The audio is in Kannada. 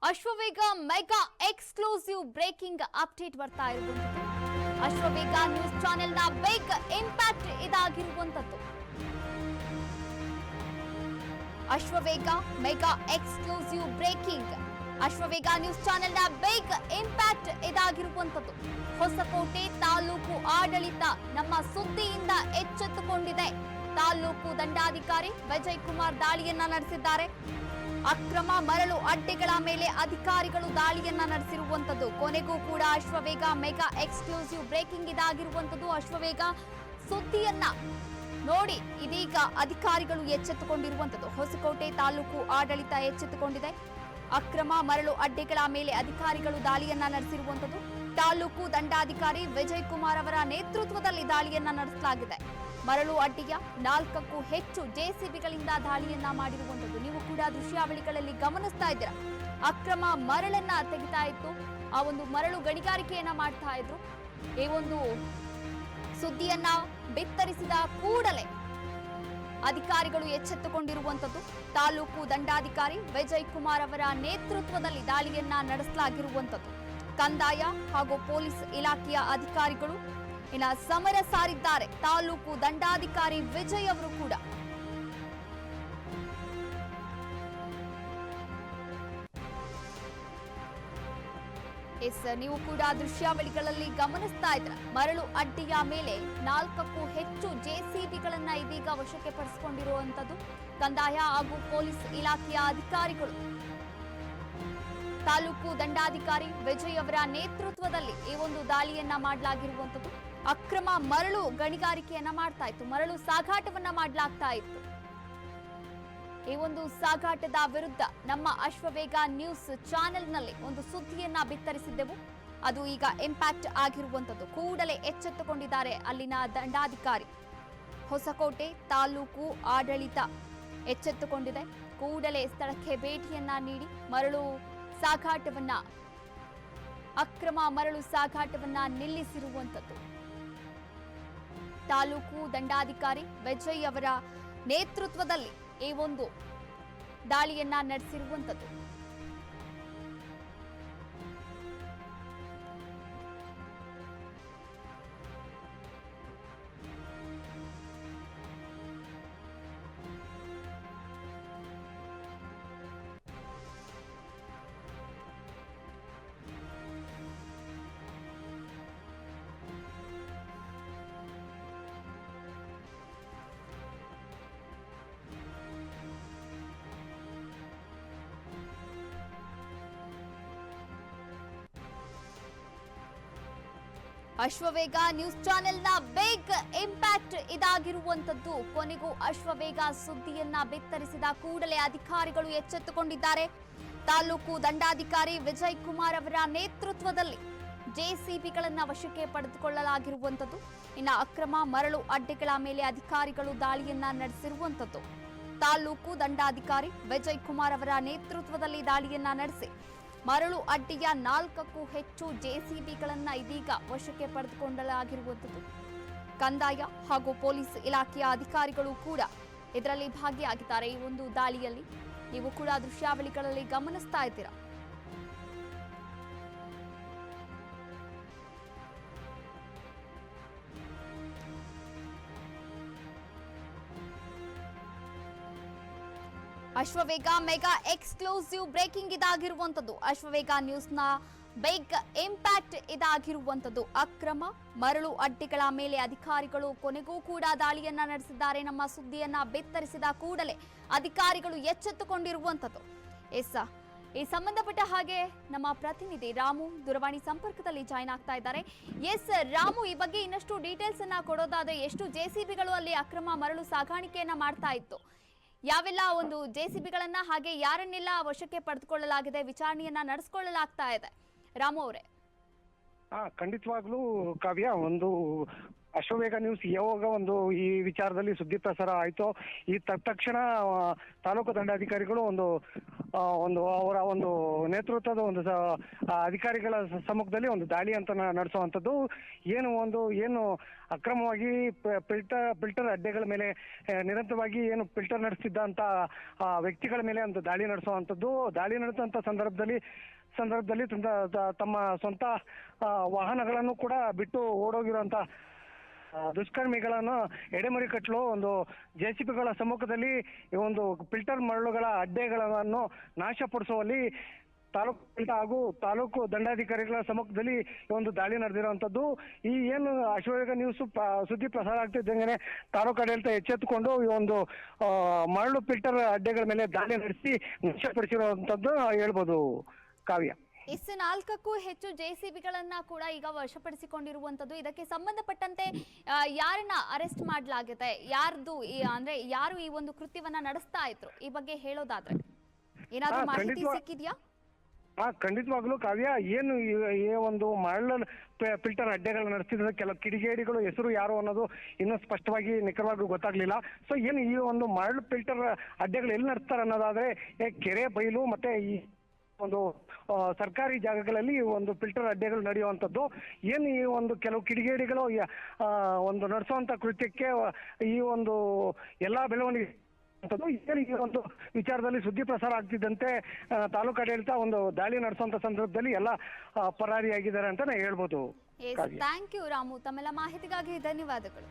Ashwavega mega exclusive breaking update ಬರ್ತಾ ಇರುವಂತದ್ದು. ಅಶ್ವವೇಗ ನ್ಯೂಸ್ ಚಾನೆಲ್ನ ಬಿಗ್ ಇಂಪ್ಯಾಕ್ಟ್ ಇದಾಗಿರುವಂತದ್ದು. Ashwavega mega exclusive breaking. Ashwavega news ಚಾನೆಲ್ನ ಬಿಗ್ ಇಂಪ್ಯಾಕ್ಟ್ ಇದಾಗಿರುವಂತದ್ದು. ಹೊಸಕೋಟೆ ತಾಲೂಕು ಆಡಳಿತ ನಮ್ಮ ಸುದ್ದಿಯಿಂದ ಎಚ್ಚೆತ್ತುಕೊಂಡಿದೆ. ತಾಲೂಕು ದಂಡಾಧಿಕಾರಿ ವಿಜಯ್ ಕುಮಾರ್ ದಾಳಿಯನ್ನ ನಡೆಸಿದ್ದಾರೆ. ಅಕ್ರಮ ಮರಳು ಅಡ್ಡೆಗಳ ಮೇಲೆ ಅಧಿಕಾರಿಗಳು ದಾಳಿಯನ್ನ ನಡೆಸಿರುವಂತದ್ದು. ಕೊನೆಗೂ ಕೂಡ ಅಶ್ವವೇಗ ಮೆಗಾ ಎಕ್ಸ್ಕ್ಲೂಸಿವ್ ಬ್ರೇಕಿಂಗ್ ಇದಾಗಿರುವಂತದ್ದು. ಅಶ್ವವೇಗ ಸುದ್ದಿಯನ್ನ ನೋಡಿ ಇದೀಗ ಅಧಿಕಾರಿಗಳು ಎಚ್ಚೆತ್ತುಕೊಂಡಿರುವಂತದ್ದು. ಹೊಸಕೋಟೆ ತಾಲೂಕು ಆಡಳಿತ ಎಚ್ಚೆತ್ತುಕೊಂಡಿದೆ. ಅಕ್ರಮ ಮರಳು ಅಡ್ಡೆಗಳ ಮೇಲೆ ಅಧಿಕಾರಿಗಳು ದಾಳಿಯನ್ನ ನಡೆಸಿರುವಂತದ್ದು. ತಾಲೂಕು ದಂಡಾಧಿಕಾರಿ ವಿಜಯ್ ಕುಮಾರ್ ಅವರ ನೇತೃತ್ವದಲ್ಲಿ ದಾಳಿಯನ್ನ ನಡೆಸಲಾಗಿದೆ. ಮರಳು ಅಡ್ಡಿಯ 4ಕ್ಕೂ ಹೆಚ್ಚು ಜೆಸಿಬಿಗಳಿಂದ ದಾಳಿಯನ್ನ ಮಾಡಿರುವಂತದ್ದು. ನೀವು ಕೂಡ ದೃಶ್ಯಾವಳಿಗಳಲ್ಲಿ ಗಮನಿಸ್ತಾ ಇದ್ದೀರಾ. ಅಕ್ರಮ ಮರಳನ್ನ ತೆಗಿತಾ ಇತ್ತು. ಆ ಒಂದು ಮರಳು ಗಣಿಗಾರಿಕೆಯನ್ನ ಮಾಡ್ತಾ ಇದ್ರು. ಈ ಒಂದು ಸುದ್ದಿಯನ್ನ ಬಿತ್ತರಿಸಿದ ಕೂಡಲೇ ಅಧಿಕಾರಿಗಳು ಎಚ್ಚೆತ್ತುಕೊಂಡಿರುವಂತದ್ದು. ತಾಲೂಕು ದಂಡಾಧಿಕಾರಿ ವಿಜಯ್ ಕುಮಾರ್ ಅವರ ನೇತೃತ್ವದಲ್ಲಿ ದಾಳಿಯನ್ನ ನಡೆಸಲಾಗಿರುವಂತದ್ದು. ಕಂದಾಯ ಹಾಗೂ ಪೊಲೀಸ್ ಇಲಾಖೆಯ ಅಧಿಕಾರಿಗಳು ಸಮರ ಸಾರಿದ್ದಾರೆ. ತಾಲೂಕು ದಂಡಾಧಿಕಾರಿ ವಿಜಯ್ ಅವರು ಕೂಡ ನೀವು ಕೂಡ ದೃಶ್ಯಾವಳಿಗಳಲ್ಲಿ ಗಮನಿಸ್ತಾ ಇದ್ರ. ಮರಳು ಅಡ್ಡಿಯ ಮೇಲೆ 4ಕ್ಕೂ ಹೆಚ್ಚು ಜೆಸಿಬಿಗಳನ್ನ ಇದೀಗ ವಶಕ್ಕೆ ಪಡಿಸಿಕೊಂಡಿರುವಂತದ್ದು. ಕಂದಾಯ ಹಾಗೂ ಪೊಲೀಸ್ ಇಲಾಖೆಯ ಅಧಿಕಾರಿಗಳು ತಾಲೂಕು ದಂಡಾಧಿಕಾರಿ ವಿಜಯ್ ಅವರ ನೇತೃತ್ವದಲ್ಲಿ ಈ ಒಂದು ದಾಳಿಯನ್ನ ಮಾಡಲಾಗಿರುವಂತದ್ದು. ಅಕ್ರಮ ಮರಳು ಗಣಿಗಾರಿಕೆಯನ್ನ ಮಾಡ್ತಾ ಇತ್ತು. ಮರಳು ಸಾಗಾಟವನ್ನ ಮಾಡಲಾಗ್ತಾ ಇತ್ತು. ಈ ಒಂದು ಸಾಗಾಟದ ವಿರುದ್ಧ ನಮ್ಮ ಅಶ್ವವೇಗ ನ್ಯೂಸ್ ಚಾನೆಲ್ನಲ್ಲಿ ಒಂದು ಸುದ್ದಿಯನ್ನ ಬಿತ್ತರಿಸಿದ್ದೆವು. ಅದು ಈಗ ಇಂಪ್ಯಾಕ್ಟ್ ಆಗಿರುವಂತದ್ದು. ಕೂಡಲೇ ಎಚ್ಚೆತ್ತುಕೊಂಡಿದ್ದಾರೆ ಅಲ್ಲಿನ ದಂಡಾಧಿಕಾರಿ. ಹೊಸಕೋಟೆ ತಾಲೂಕು ಆಡಳಿತ ಎಚ್ಚೆತ್ತುಕೊಂಡಿದೆ. ಕೂಡಲೇ ಸ್ಥಳಕ್ಕೆ ಭೇಟಿಯನ್ನ ನೀಡಿ ಮರಳು ಸಾಗಾಟವನ್ನ ಅಕ್ರಮ ಮರಳು ಸಾಗಾಟವನ್ನ ನಿಲ್ಲಿಸಿರುವಂತದ್ದು. ತಾಲೂಕು ದಂಡಾಧಿಕಾರಿ ವಿಜಯ್ ಅವರ ನೇತೃತ್ವದಲ್ಲಿ ಈ ಒಂದು ದಾಳಿಯನ್ನ ನಡೆಸಿರುವಂತದ್ದು. ಅಶ್ವವೇಗ ನ್ಯೂಸ್ ಚಾನೆಲ್ನ ಬಿಗ್ ಇಂಪ್ಯಾಕ್ಟ್ ಇದಾಗಿರುವಂತದ್ದು. ಕೊನೆಗೂ ಅಶ್ವವೇಗ ಸುದ್ದಿಯನ್ನ ಬಿತ್ತರಿಸಿದ ಕೂಡಲೇ ಅಧಿಕಾರಿಗಳು ಎಚ್ಚೆತ್ತುಕೊಂಡಿದ್ದಾರೆ. ತಾಲೂಕು ದಂಡಾಧಿಕಾರಿ ವಿಜಯ್ ಕುಮಾರ್ ಅವರ ನೇತೃತ್ವದಲ್ಲಿ ಜೆಸಿಬಿಗಳನ್ನ ವಶಕ್ಕೆ ಪಡೆದುಕೊಳ್ಳಲಾಗಿರುವಂತದ್ದು. ಇನ್ನು ಅಕ್ರಮ ಮರಳು ಅಡ್ಡೆಗಳ ಮೇಲೆ ಅಧಿಕಾರಿಗಳು ದಾಳಿಯನ್ನ ನಡೆಸಿರುವಂತದ್ದು. ತಾಲೂಕು ದಂಡಾಧಿಕಾರಿ ವಿಜಯ್ ಕುಮಾರ್ ಅವರ ನೇತೃತ್ವದಲ್ಲಿ ದಾಳಿಯನ್ನ ನಡೆಸಿ ಮರಳು ಅಡ್ಡಿಯ 4ಕ್ಕೂ ಹೆಚ್ಚು ಜೆಸಿಬಿಗಳನ್ನ ಇದೀಗ ವಶಕ್ಕೆ ಪಡೆದುಕೊಳ್ಳಲಾಗಿರುವಂತದ್ದು. ಕಂದಾಯ ಹಾಗೂ ಪೊಲೀಸ್ ಇಲಾಖೆಯ ಅಧಿಕಾರಿಗಳು ಕೂಡ ಇದರಲ್ಲಿ ಭಾಗಿಯಾಗಿದ್ದಾರೆ. ಈ ಒಂದು ದಾಳಿಯಲ್ಲಿ ನೀವು ಕೂಡ ದೃಶ್ಯಾವಳಿಗಳಲ್ಲಿ ಗಮನಿಸ್ತಾ ಇದ್ದೀರಾ. ಅಶ್ವವೇಗ ಮೆಗಾ ಎಕ್ಸ್ಕ್ಲೂಸಿವ್ ಬ್ರೇಕಿಂಗ್ ಇದಾಗಿರುವಂತದ್ದು. ಅಶ್ವವೇಗ ನ್ಯೂಸ್ನ ಬಿಗ್ ಇಂಪ್ಯಾಕ್ಟ್ ಇದಾಗಿರುವಂತದ್ದು. ಅಕ್ರಮ ಮರಳು ಅಡ್ಡೆಗಳ ಮೇಲೆ ಅಧಿಕಾರಿಗಳು ಕೊನೆಗೂ ಕೂಡ ದಾಳಿಯನ್ನ ನಡೆಸಿದ್ದಾರೆ. ನಮ್ಮ ಸುದ್ದಿಯನ್ನ ಬಿತ್ತರಿಸಿದ ಕೂಡಲೇ ಅಧಿಕಾರಿಗಳು ಎಚ್ಚೆತ್ತುಕೊಂಡಿರುವಂತದ್ದು. ಈ ಸಂಬಂಧಪಟ್ಟ ಹಾಗೆ ನಮ್ಮ ಪ್ರತಿನಿಧಿ ರಾಮು ದೂರವಾಣಿ ಸಂಪರ್ಕದಲ್ಲಿ ಜಾಯ್ನ್ ಆಗ್ತಾ ಇದ್ದಾರೆ. ರಾಮು, ಈ ಬಗ್ಗೆ ಇನ್ನಷ್ಟು ಡೀಟೇಲ್ಸ್ ಅನ್ನ ಕೊಡೋದಾದ್ರೆ, ಎಷ್ಟು ಜೆಸಿಬಿಗಳು ಅಲ್ಲಿ ಅಕ್ರಮ ಮರಳು ಸಾಗಾಣಿಕೆಯನ್ನ ಮಾಡ್ತಾ ಇತ್ತು, ಯಾವೆಲ್ಲ ಒಂದು ಜೆಸಿಬಿಗಳನ್ನ ಹಾಗೆ ಯಾರನ್ನೆಲ್ಲ ವಶಕ್ಕೆ ಪಡೆದುಕೊಳ್ಳಲಾಗಿದೆ, ವಿಚಾರಣೆಯನ್ನ ನಡೆಸಿಕೊಳ್ಳಲಾಗ್ತಾ ಇದೆ? ರಾಮು ಅವರೇ. ಖಂಡಿತವಾಗ್ಲೂ ಕಾವ್ಯ, ಒಂದು ಅಶ್ವವೇಗ ನ್ಯೂಸ್ ಯಾವಾಗ ಒಂದು ಈ ವಿಚಾರದಲ್ಲಿ ಸುದ್ದಿ ಪ್ರಸಾರ ಆಯಿತು, ಈ ತಕ್ಷಣ ತಾಲೂಕು ದಂಡಾಧಿಕಾರಿಗಳು ಒಂದು ಅವರ ಒಂದು ನೇತೃತ್ವದ ಒಂದು ಅಧಿಕಾರಿಗಳ ಸಮ್ಮುಖದಲ್ಲಿ ಒಂದು ದಾಳಿ ಅಂತ ನಡೆಸುವಂಥದ್ದು. ಏನು ಅಕ್ರಮವಾಗಿ ಫಿಲ್ಟರ್ ಅಡ್ಡೆಗಳ ಮೇಲೆ ನಿರಂತರವಾಗಿ ಏನು ಫಿಲ್ಟರ್ ನಡೆಸ್ತಿದ್ದ ಅಂತ ವ್ಯಕ್ತಿಗಳ ಮೇಲೆ ಒಂದು ದಾಳಿ ನಡೆಸುವಂಥದ್ದು. ದಾಳಿ ನಡೆಸುವಂಥ ಸಂದರ್ಭದಲ್ಲಿ ತಮ್ಮ ಸ್ವಂತ ವಾಹನಗಳನ್ನು ಕೂಡ ಬಿಟ್ಟು ಓಡೋಗಿರುವಂತ ದುಷ್ಕರ್ಮಿಗಳನ್ನು ಎಡೆಮರಿ ಕಟ್ಟಲು ಒಂದು JCBಗಳ ಸಮ್ಮುಖದಲ್ಲಿ ಒಂದು ಫಿಲ್ಟರ್ ಮರಳುಗಳ ಅಡ್ಡೆಗಳನ್ನು ನಾಶಪಡಿಸುವಲ್ಲಿ ತಾಲೂಕು ದಂಡಾಧಿಕಾರಿಗಳ ಸಮ್ಮುಖದಲ್ಲಿ ಒಂದು ದಾಳಿ ನಡೆದಿರುವಂತದ್ದು. ಈ ಏನು ಅಶ್ವವೇಗ ನ್ಯೂಸ್ ಸುದ್ದಿ ಪ್ರಸಾರ ಆಗ್ತಿದ್ದಂಗೆ ತಾಲೂಕು ಆಡಳಿತ ಎಚ್ಚೆತ್ತುಕೊಂಡು ಈ ಒಂದು ಮರಳು ಫಿಲ್ಟರ್ ಅಡ್ಡೆಗಳ ಮೇಲೆ ದಾಳಿ ನಡೆಸಿ ನಾಶಪಡಿಸಿರುವಂತದ್ದು ಹೇಳ್ಬೋದು ಕಾವ್ಯ. ಇಷ್ಟು 4ಕ್ಕೂ ಹೆಚ್ಚು JCBಗಳನ್ನ ಕೂಡ ಈಗ ವಶಪಡಿಸಿಕೊಂಡಿರುವಂತದ್ದು. ಇದಕ್ಕೆ ಸಂಬಂಧಪಟ್ಟಂತೆ ಯಾರನ್ನ ಅರೆಸ್ಟ್ ಮಾಡಲಾಗಿದೆ, ಅಂದ್ರೆ ಯಾರು ಈ ಒಂದು ಕೃತ್ಯವನ್ನ ನಡೆಸ್ತಾ ಇದ್ರು, ಈ ಬಗ್ಗೆ ಹೇಳೋದಾದ್ರೆ ಏನಾದ್ರೂ ಮಾಹಿತಿ ಸಿಕ್ಕಿದ್ಯಾ? ಖಂಡಿತವಾಗ್ಲೂ ಕಾವ್ಯ, ಏನು ಈ ಒಂದು ಮರಳು ಫಿಲ್ಟರ್ ಅಡ್ಡೆಗಳು ನಡೆಸ್ತಿದ್ರೆ ಕೆಲವು ಕಿಡಿಗೇಡಿಗಳು ಹೆಸರು ಯಾರು ಅನ್ನೋದು ಇನ್ನೂ ಸ್ಪಷ್ಟವಾಗಿ ನಿಖರವಾಗಿ ಗೊತ್ತಾಗ್ಲಿಲ್ಲ. ಸೊ ಏನು ಈ ಒಂದು ಮರಳು ಫಿಲ್ಟರ್ ಅಡ್ಡೆಗಳು ಎಲ್ಲಿ ನಡೆಸ್ತಾರೆ ಅನ್ನೋದಾದ್ರೆ ಕೆರೆ ಬೈಲು ಮತ್ತೆ ಈ ಒಂದು ಸರ್ಕಾರಿ ಜಾಗಗಳಲ್ಲಿ ಒಂದು ಫಿಲ್ಟರ್ ಅಡ್ಡೆಗಳು ನಡೆಯುವಂಥದ್ದು. ಏನು ಈ ಒಂದು ಕೆಲವು ಕಿಡಿಗೇಡಿಗಳು ಒಂದು ನಡೆಸುವಂತ ಕೃತ್ಯಕ್ಕೆ ಈ ಒಂದು ಎಲ್ಲಾ ಬೆಳವಣಿಗೆ ಈ ಒಂದು ವಿಚಾರದಲ್ಲಿ ಸುದ್ದಿ ಪ್ರಸಾರ ಆಗ್ತಿದ್ದಂತೆ ತಾಲೂಕು ಆಡಳಿತ ಒಂದು ದಾಳಿ ನಡೆಸುವಂತ ಸಂದರ್ಭದಲ್ಲಿ ಎಲ್ಲ ಪರಾರಿಯಾಗಿದ್ದಾರೆ ಅಂತ ಹೇಳ್ಬೋದು. ಥ್ಯಾಂಕ್ ಯು ರಾಮು, ತಮ್ಮೆಲ್ಲ ಮಾಹಿತಿಗಾಗಿ ಧನ್ಯವಾದಗಳು.